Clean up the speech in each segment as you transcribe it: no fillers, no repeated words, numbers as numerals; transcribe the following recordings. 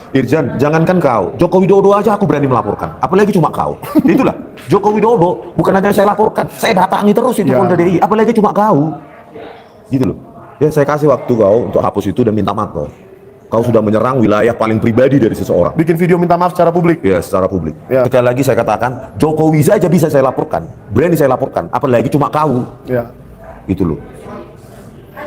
Irjan, jangankan kau, Joko Widodo aja aku berani melaporkan, apalagi cuma kau. Itulah, Joko Widodo bukan hanya saya laporkan, saya datangi terus itu Ya. Polda DI, apalagi cuma kau. Gitu loh. Ya saya kasih waktu kau untuk hapus itu dan minta maaf kau. Kau sudah menyerang wilayah paling pribadi dari seseorang. Bikin video minta maaf secara publik. Ya, secara publik. Ya. Sekali lagi saya katakan, Jokowi saja bisa saya laporkan, berani saya laporkan, apalagi cuma kau. Ya. Gitu loh.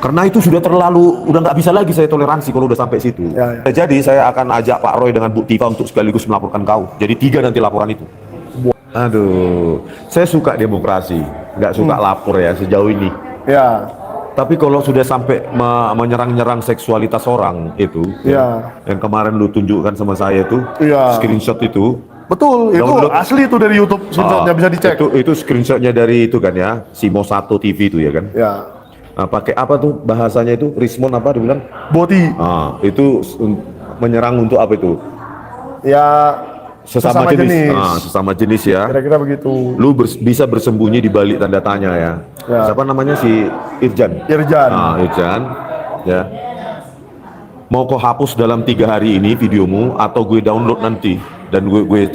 Karena itu sudah terlalu, udah nggak bisa lagi saya toleransi kalau udah sampai situ. Ya, ya. Jadi saya akan ajak Pak Roy dengan Bu Tifa untuk sekaligus melaporkan kau. Jadi 3 nanti laporan itu. Aduh, saya suka demokrasi, nggak suka lapor ya sejauh ini. Ya. Tapi kalau sudah sampai menyerang-nyerang seksualitas orang itu, Ya. yang kemarin lu tunjukkan sama saya tuh, Ya. screenshot itu. Betul, itu Download. asli itu dari YouTube, screenshotnya bisa dicek. Itu screenshotnya dari itu kan ya, Simo 1 TV itu ya kan. Ya. Nah, pakai apa tuh bahasanya itu? Rismon apa dibilang? Boti. Itu menyerang untuk apa itu? Ya. Sesama jenis. Sesama jenis ya. Kira-kira begitu. Lu bisa bersembunyi di balik tanda tanya ya. Ya. Siapa namanya si Irjan? Irjan. Irjan. Ya. Mau kau hapus dalam 3 hari ini videomu atau gue download nanti dan gue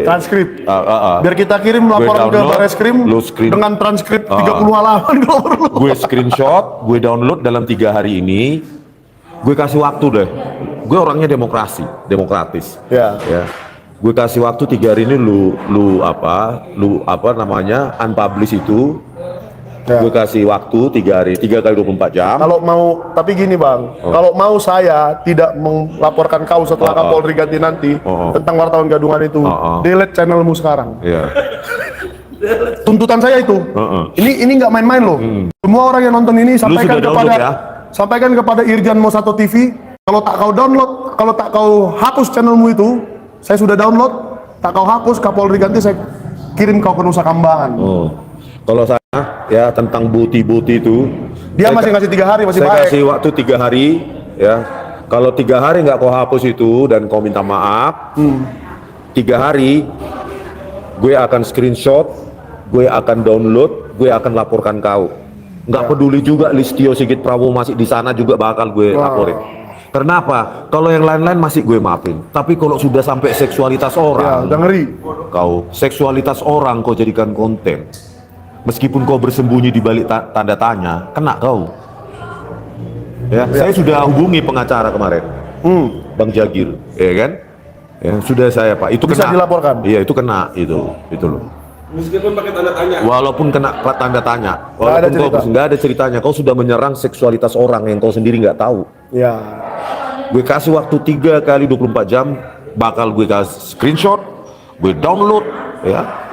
Transkrip. uh, Biar kita kirim laporan ke download, Barreskrim lu screen. dengan transkrip 30 halaman kalau perlu. gue screenshot, gue download dalam 3 hari ini, gue kasih waktu deh. Gue orangnya demokratis. Ya. Ya. Gue kasih waktu 3 hari ini lu apa namanya unpublish itu. Ya. Gue kasih waktu 3 hari, 3 kali 24 jam. Kalau mau, tapi gini bang, kalau mau saya tidak melaporkan kau setelah Kapolri ganti nanti tentang wartawan gadungan itu, delete channelmu sekarang. Iya. Tuntutan saya itu. Ini nggak main-main loh. Semua orang yang nonton ini sampaikan sudah download kepada ya? sampaikan kepada Irjan Mo1 TV. Kalau tak kau download, kalau tak kau hapus channelmu itu, saya sudah download. Tak kau hapus, Kapolri ganti saya kirim kau ke Nusa Kambangan. Kalau saya ya tentang bukti-bukti itu, Dia masih ngasih 3 hari, masih saya baik. kasih waktu 3 hari ya. Kalau 3 hari nggak kau hapus itu dan kau minta maaf, 3 hari gue akan screenshot, gue akan download, gue akan laporkan kau. Nggak peduli juga Listio Sigit Prabowo masih di sana juga bakal gue laporin. Kenapa? Kalau yang lain-lain masih gue maafin. Tapi kalau sudah sampai seksualitas Ya, orang, udah ngeri. kau seksualitas orang kau jadikan konten. Meskipun kau bersembunyi di balik tanda tanya, kena kau. Ya, saya sudah hubungi pengacara kemarin, Bang Jagir, ya kan? Ya, sudah saya Pak, itu Bisa kena. dilaporkan? Iya, itu kena itu loh. Meskipun pakai tanda tanya. Walaupun kena tanda tanya, ada walaupun kau cerita. nggak ada ceritanya, kau sudah menyerang seksualitas orang yang kau sendiri nggak tahu. Ya. Gue kasih waktu 3 kali 24 jam, bakal gue kasih screenshot, gue download, ya.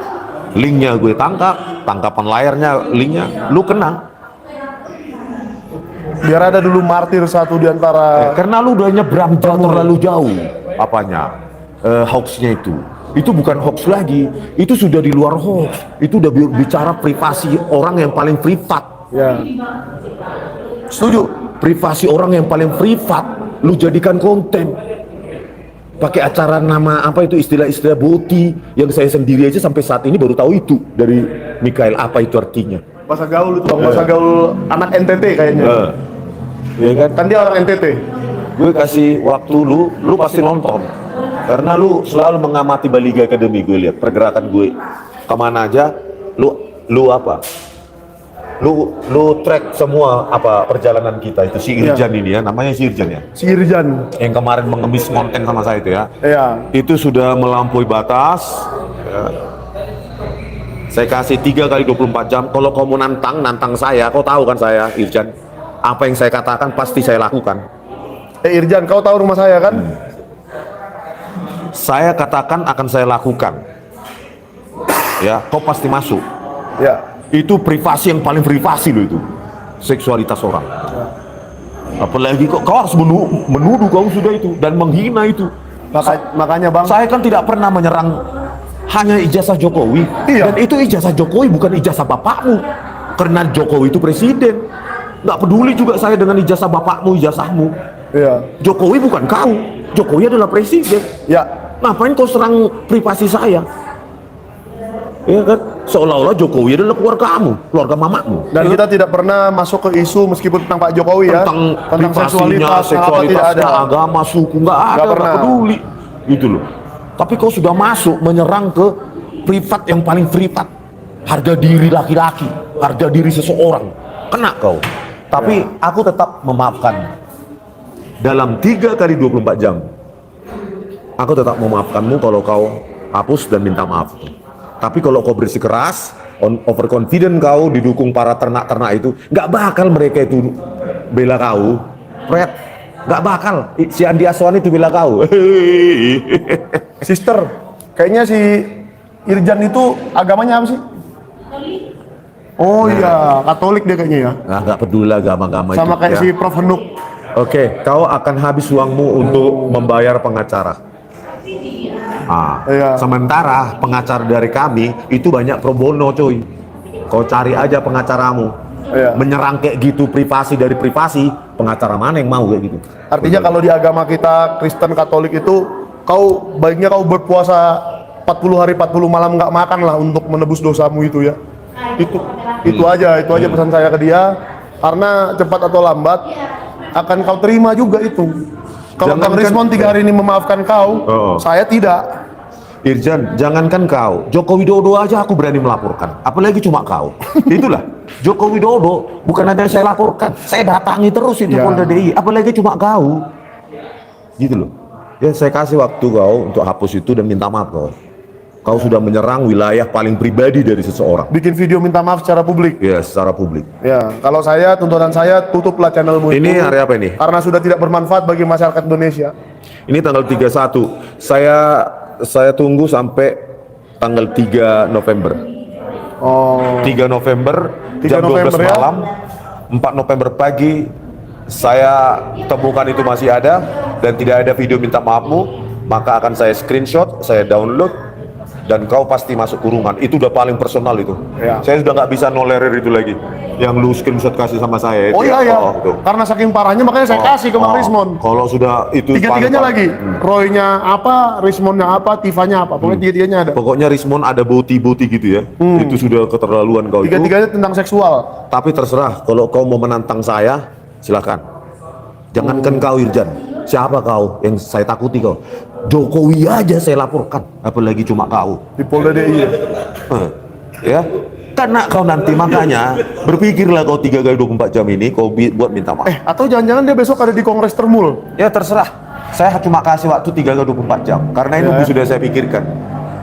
Linknya gue tangkapan layarnya, linknya, lu kena. Biar ada dulu martir satu di antara. Karena lu udah nyebrang terlalu jauh, hoaxnya itu. Itu bukan hoax lagi, itu sudah di luar hoax. Itu udah bicara privasi orang yang paling privat. Ya. Setuju. Privasi orang yang paling privat, lu jadikan konten. Pakai acara nama apa itu istilah-istilah boti yang saya sendiri aja sampai saat ini baru tahu itu dari Mikael apa itu artinya. Bahasa gaul itu, bahasa gaul anak NTT kayaknya. Ya kan? Kan dia orang NTT. Gue kasih waktu lu pasti nonton. Karena lu selalu mengamati Baliga Academy, gue lihat pergerakan gue kemana aja, lu apa? Lu track semua apa perjalanan kita itu si Irjan ini ya, namanya si Irjan ya. Si Irjan. Yang kemarin mengemis konten sama saya itu ya. Iya. Itu sudah melampaui batas. Ya. Saya kasih 3 kali 24 jam. Kalau kau mau nantang saya, kau tahu kan saya Irjan. Apa yang saya katakan pasti saya lakukan. Irjan, kau tahu rumah saya kan? Saya katakan akan saya lakukan. Ya, kau pasti masuk. Ya. Itu privasi yang paling privasi loh itu. Seksualitas orang. Apalagi kau harus menuduh kau sudah itu dan menghina itu. Makanya bang. Saya kan tidak pernah menyerang hanya ijazah Jokowi. Iya. Dan itu ijazah Jokowi bukan ijazah bapakmu. Karena Jokowi itu presiden. Nggak peduli juga saya dengan ijazah bapakmu, ijazahmu. Iya. Jokowi bukan kau. Jokowi adalah presiden. Ya. Ngapain kau serang privasi saya? Ya kan, seolah-olah Jokowi adalah keluargamu, keluarga mamamu. Dan kita tidak pernah masuk ke isu meskipun tentang Pak Jokowi ya, Tentang seksualitas, apa tidak ada. agama, suku, nggak ada, Nggak pernah. nggak peduli, gitu loh. Tapi kau sudah masuk menyerang ke privat yang paling privat, harga diri laki-laki, harga diri seseorang, kena kau. Tapi aku tetap memaafkan. Dalam 3 kali 24 jam, aku tetap memaafkanmu kalau kau hapus dan minta maaf. Tapi kalau kau bersikeras, overconfident kau didukung para ternak-ternak itu, nggak bakal mereka itu bela kau. Fred, nggak bakal. Si Andi Aswan itu bela kau. Sister, kayaknya si Irjan itu agamanya apa sih? Oh iya, Katolik dia kayaknya ya. Nah, nggak peduli agama-agama itu. Sama kayak ya. si Prof Henuk. Oke, kau akan habis uangmu untuk membayar pengacara. Iya. Sementara pengacara dari kami itu banyak pro bono, coy. Kau cari aja pengacaramu. Iya. Menyerang kayak gitu privasi dari privasi, pengacara mana yang mau kayak gitu? Artinya kalau di agama kita Kristen Katolik itu, kau baiknya kau berpuasa 40 hari 40 malam nggak makan lah untuk menebus dosamu itu ya. Itu aja pesan saya ke dia, karena cepat atau lambat akan kau terima juga itu. Kalau Kang Jangankan- Rismon 3 hari ini memaafkan kau, saya tidak. Irjan, jangankan kau, Joko Widodo aja aku berani melaporkan, apalagi cuma kau. Itulah, Joko Widodo bukan ada yang saya laporkan, saya datangi terus itu Ya. Polda DI, apalagi cuma kau. Gitu loh. Ya saya kasih waktu kau untuk hapus itu dan minta maaf kau. Kau sudah menyerang wilayah paling pribadi dari seseorang. Bikin video minta maaf secara publik. Ya, secara publik. Ya, kalau saya, tuntutan saya, tutuplah channelmu itu. Ini hari apa ini? Karena sudah tidak bermanfaat bagi masyarakat Indonesia. Ini tanggal 31. Saya tunggu sampai tanggal 3 November. Oh, 3 November 3 jam 12 November ya? malam, 4 November pagi saya temukan itu masih ada dan tidak ada video minta maafmu, maka akan saya screenshot, saya download dan kau pasti masuk kurungan. Itu udah paling personal itu. Ya. Saya sudah nggak bisa nolerir itu lagi. Yang lu screenshot kasih sama saya itu. oh iya ya. itu. Karena saking parahnya makanya saya kasih ke Bang Rismon. Kalau sudah itu Tiga-tiganya paling- lagi. Roy-nya apa, Rismonnya apa, Tifanya apa. Pokoknya tiga-tiganya ada. Pokoknya Rismon ada boti-boti gitu ya. Itu sudah keterlaluan kau itu. Tiga-tiganya tentang seksual. Tapi terserah, kalau kau mau menantang saya, silakan. Jangankan kau Irjan, siapa kau yang saya takuti kau? Jokowi aja saya laporkan, apalagi cuma kau. Di Polda DI. Ya, karena kau nanti makanya berpikirlah kau 3 kali 24 jam ini kau buat minta maaf. Atau jangan-jangan dia besok ada di Kongres Termul. Ya terserah, saya cuma kasih waktu 3 kali 24 jam, karena ini Ya. sudah saya pikirkan.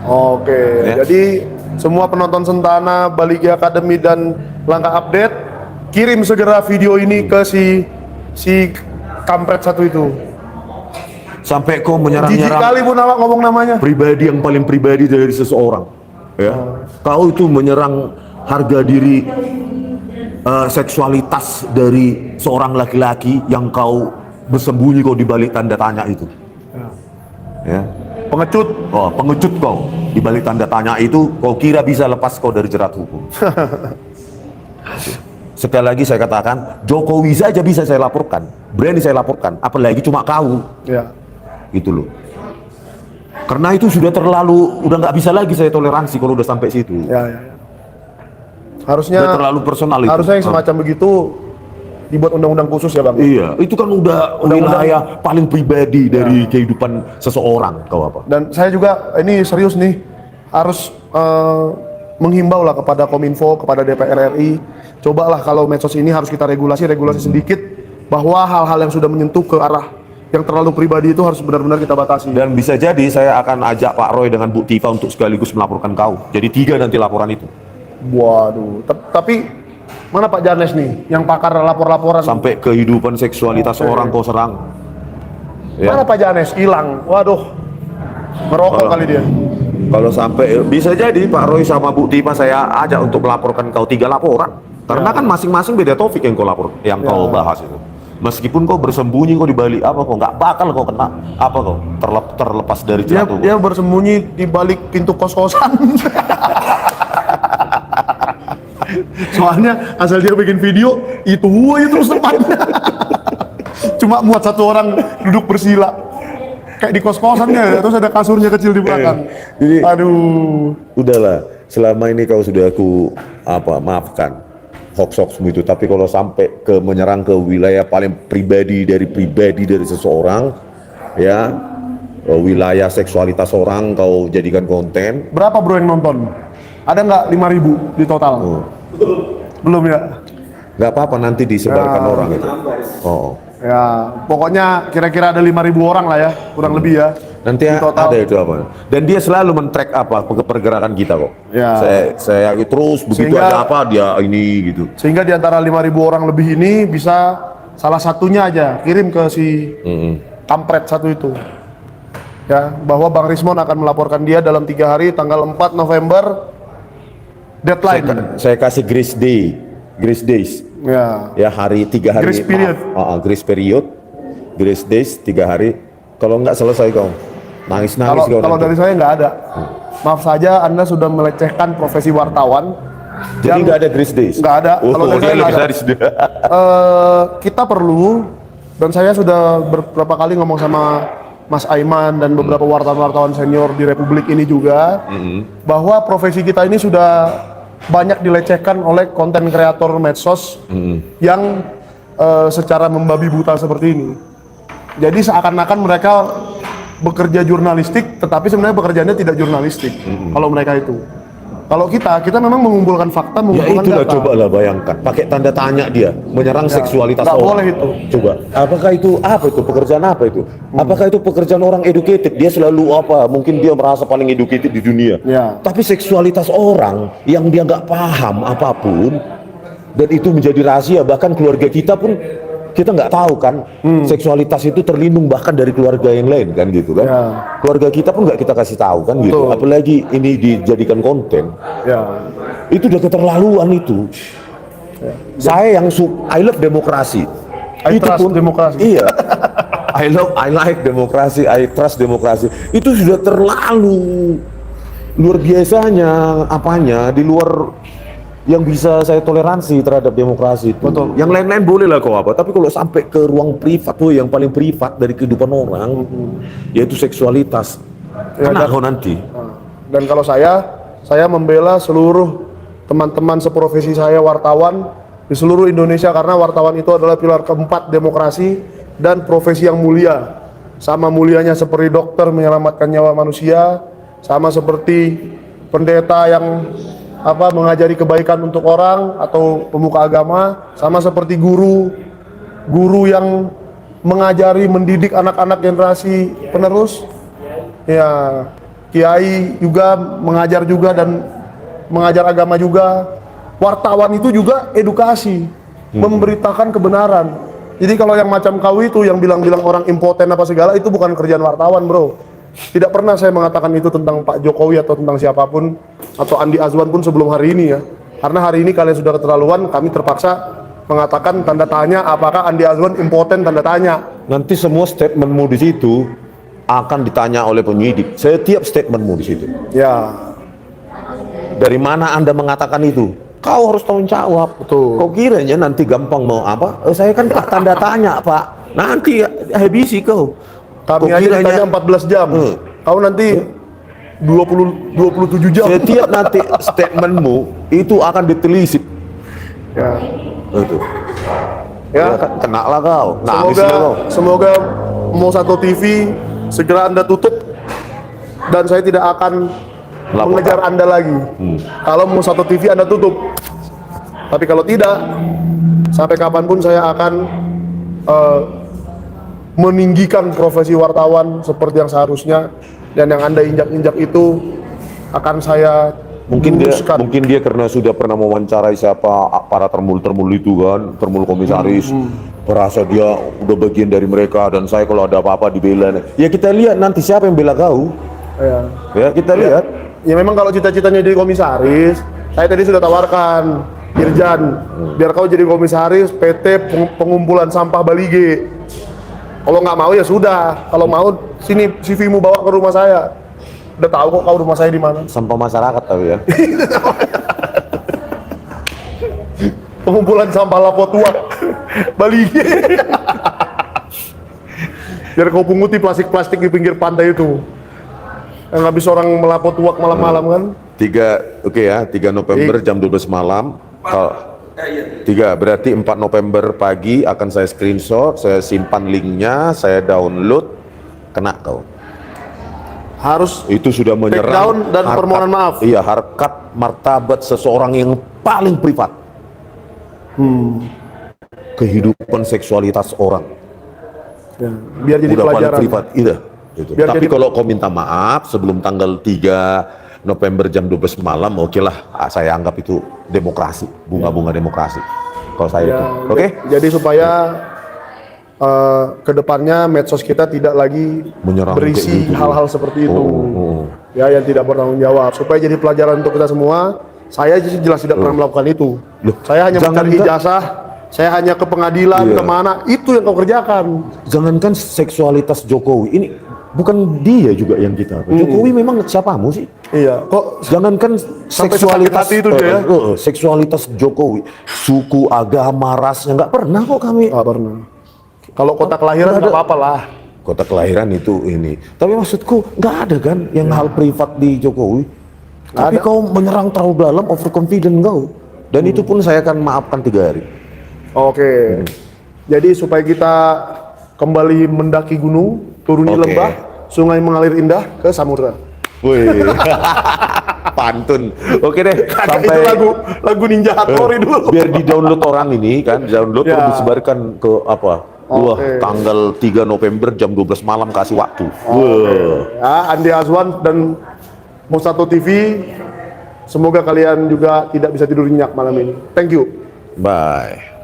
Oke, Ya. jadi semua penonton Sentana, Baligi Academy dan Langkah Update, kirim segera video ini ke si kampret satu itu. Sampai kau Jijik menyerang-nyerang kali pun awak ngomong namanya. pribadi yang paling pribadi dari seseorang, ya. Kau itu menyerang harga diri, seksualitas dari seorang laki-laki yang kau bersembunyi kau di balik tanda tanya itu, ya. Pengecut. Oh, pengecut kau di balik tanda tanya itu, kau kira bisa lepas kau dari jerat hukum. Sekali lagi saya katakan, Jokowi saja bisa saya laporkan, berani saya laporkan, apalagi cuma kau. Ya. Gitu loh, karena itu sudah terlalu, udah nggak bisa lagi saya toleransi kalau udah sampai situ. Ya. Harusnya Udah terlalu personal itu. Harusnya yang semacam begitu dibuat undang-undang khusus ya, Bang. Iya, itu kan udah wilayah paling pribadi dari kehidupan seseorang, kau apa. Dan saya juga ini serius nih, harus menghimbau lah kepada Kominfo, kepada DPR RI, cobalah kalau medsos ini harus kita regulasi sedikit, bahwa hal-hal yang sudah menyentuh ke arah yang terlalu pribadi itu harus benar-benar kita batasi. Dan bisa jadi saya akan ajak Pak Roy dengan Bu Tifa untuk sekaligus melaporkan kau. Jadi 3 nanti laporan itu. Waduh, tapi mana Pak Janes nih, yang pakar lapor-laporan? Sampai kehidupan seksualitas orang kau serang. Ya. Mana Pak Janes? Hilang. Waduh, ngerokok kali dia. Kalau sampai, bisa jadi Pak Roy sama Bu Tifa saya ajak untuk melaporkan kau 3 laporan. Karena kan masing-masing beda topik yang kau lapor, yang kau bahas itu. Meskipun kau bersembunyi kau di balik apa, kau nggak bakal kau kena apa, kau terlepas dari jerat hukum. Dia bersembunyi di balik pintu kos-kosan. Soalnya asal dia bikin video itu aja terus tempatnya. Cuma muat satu orang duduk bersila kayak di kos-kosannya, terus ada kasurnya kecil di belakang. Jadi, Aduh. udahlah, selama ini kau sudah aku maafkan hoax-hoaxmu itu, tapi kalau sampai ke menyerang ke wilayah paling pribadi dari seseorang, ya wilayah seksualitas orang kau jadikan konten. Berapa bro yang nonton? Ada nggak 5.000 di total? Belum ya? Nggak apa-apa, nanti disebarkan Ya. orang itu. Ya, pokoknya kira-kira ada 5.000 orang lah ya, kurang lebih ya. Nanti Di total. ada itu apa? Dan dia selalu men-track pergerakan kita kok. Ya. Saya terus begitu Sehingga- ada apa dia ini gitu. Sehingga di antara 5.000 orang lebih ini bisa salah satunya aja kirim ke si kampret satu itu. Ya, bahwa Bang Rismon akan melaporkan dia dalam 3 hari tanggal 4 November deadline. Saya kasih grace days. Ya. Ya, 3 hari. Grace period. Grace days 3 hari. Kalau nggak selesai kau nangis Kalau kau kalau nanti. dari saya nggak ada. Maaf saja Anda sudah melecehkan profesi wartawan. Jadi nggak ada grace days. Nggak ada. Oh, Kalau dari saya nggak ada. legendaris dia. Kita perlu, dan saya sudah beberapa kali ngomong sama Mas Aiman dan beberapa wartawan-wartawan senior di Republik ini juga, bahwa profesi kita ini sudah banyak dilecehkan oleh konten kreator medsos yang secara membabi buta seperti ini. Jadi seakan-akan mereka bekerja jurnalistik, tetapi sebenarnya pekerjaannya tidak jurnalistik. Kalau mereka itu, kalau kita memang mengumpulkan fakta, Ya mengumpulkan itulah, data. coba lah bayangkan, pakai tanda tanya dia, menyerang seksualitas nggak orang. boleh itu. Coba, apakah itu pekerjaan apa itu? Apakah itu pekerjaan orang educated? Dia selalu mungkin dia merasa paling educated di dunia. Ya. Tapi seksualitas orang yang dia nggak paham apapun, dan itu menjadi rahasia, bahkan keluarga kita pun kita nggak tahu kan, seksualitas itu terlindung bahkan dari keluarga yang lain kan gitu kan. Ya. Keluarga kita pun nggak kita kasih tahu kan gitu. Betul. Apalagi ini dijadikan konten. Ya. Itu udah keterlaluan itu. Saya yang I love demokrasi. I trust demokrasi. Iya. I like demokrasi, I trust demokrasi. Itu sudah terlalu luar biasanya di luar yang bisa saya toleransi terhadap demokrasi itu. Betul. Yang lain-lain boleh lah kau tapi kalau sampai ke ruang privat tuh yang paling privat dari kehidupan orang, yaitu seksualitas. Ya, Kena dan- kau nanti. Dan kalau saya membela seluruh teman-teman seprofesi saya wartawan di seluruh Indonesia, karena wartawan itu adalah pilar keempat demokrasi dan profesi yang mulia. Sama mulianya seperti dokter menyelamatkan nyawa manusia, sama seperti pendeta yang mengajari kebaikan untuk orang, atau pemuka agama, sama seperti guru yang mengajari mendidik anak-anak generasi penerus. Ya, kiai juga mengajar juga dan mengajar agama juga. Wartawan itu juga edukasi, memberitakan kebenaran. Jadi kalau yang macam kau itu yang bilang-bilang orang impoten apa segala, itu bukan kerjaan wartawan, bro. Tidak pernah saya mengatakan itu tentang Pak Jokowi atau tentang siapapun, atau Andi Azwan pun sebelum hari ini ya. Karena hari ini kalian sudah keterlaluan, kami terpaksa mengatakan tanda tanya, apakah Andi Azwan impoten, tanda tanya. Nanti semua statementmu di situ akan ditanya oleh penyidik. Setiap statementmu di situ. Ya, Dari mana Anda mengatakan itu? Kau harus tanggung jawab. Betul. Kau kiranya nanti gampang mau apa? Saya kan Pak tanda tanya, Pak. Nanti habisi kau. kami Kau aja kiranya- ditanya 14 jam. Kau nanti 27 jam. Setiap nanti statementmu itu akan ditelisik. Ya. Itu. Ya. Kan kena lah kau. Nangis lah kau. Semoga Mo Satu TV segera Anda tutup, dan saya tidak akan Melaporkan. mengejar Anda lagi. Kalau Mo Satu TV Anda tutup. Tapi kalau tidak, sampai kapanpun saya akan meninggikan profesi wartawan seperti yang seharusnya, dan yang Anda injak-injak itu akan saya luruskan. Mungkin dia karena sudah pernah mewawancarai siapa para termul itu kan, termul komisaris, merasa dia udah bagian dari mereka, dan saya kalau ada apa-apa dibela. Ya kita lihat nanti siapa yang bela kau. Ya. Ya kita lihat. Ya memang kalau cita-citanya jadi komisaris, saya tadi sudah tawarkan Irjan, biar kau jadi komisaris PT Pengumpulan Sampah Balige. Kalau nggak mau ya sudah, kalau mau sini CV-mu bawa ke rumah saya. Udah tahu kok kau rumah saya di mana. Sampah masyarakat tapi ya. Pengumpulan sampah Lapotua Balige. Biar kau punguti plastik-plastik di pinggir pantai itu, yang habis orang melapor tuak malam-malam kan. Oke ya, 3 November jam 12 malam. Kalau 3 berarti 4 November pagi akan saya screenshot, saya simpan linknya, saya download, kena kau. Harus Itu sudah take menyerang down dan permohonan maaf. Iya, harkat martabat seseorang yang paling privat. Kehidupan seksualitas orang Ya, biar jadi udah paling pelajaran. privat, iya. Gitu. Biar Tapi jadi- kalau kau minta maaf sebelum tanggal 3 November jam 12 malam, oke lah, saya anggap itu demokrasi, bunga-bunga demokrasi. Kalau saya Ya, itu, oke? Jadi supaya kedepannya medsos kita tidak lagi Menyerang kayak berisi gitu. hal-hal seperti itu, Oh. ya yang tidak bertanggung jawab. Supaya jadi pelajaran untuk kita semua. Saya jelas tidak pernah melakukan itu. Loh, Saya hanya jangan mencari kan- ijazah. Saya hanya ke pengadilan, Iya. kemana, itu yang kau kerjakan. Jangankan seksualitas Jokowi, ini bukan dia juga yang kita. Jokowi memang siapamu sih? Iya, kok Jangankan Sampai seksualitas sakit hati itu dia, ya? seksualitas Jokowi, suku, agama, rasnya nggak pernah kok kami. nggak pernah. Kalau kota kelahiran nggak apa-apa lah. Kota kelahiran itu ini. Tapi maksudku nggak ada kan yang hal privat di Jokowi. Tapi ada. kau menyerang terlalu dalam, overconfident kau. Dan itu pun saya akan maafkan 3 hari. Oke. Jadi supaya kita kembali mendaki gunung, turuni Oke. lembah, sungai mengalir indah ke samudra. Wih, pantun. Oke deh, Itu lagu Ninja Hattori dulu. biar di download orang ini kan, download Ya. terus disebarkan ke apa? Wah, Oke. tanggal 3 November jam 12 malam kasih waktu. Ya, Andi Azwan dan Mosato TV. Semoga kalian juga tidak bisa tidur nyenyak malam ini. Thank you. Bye.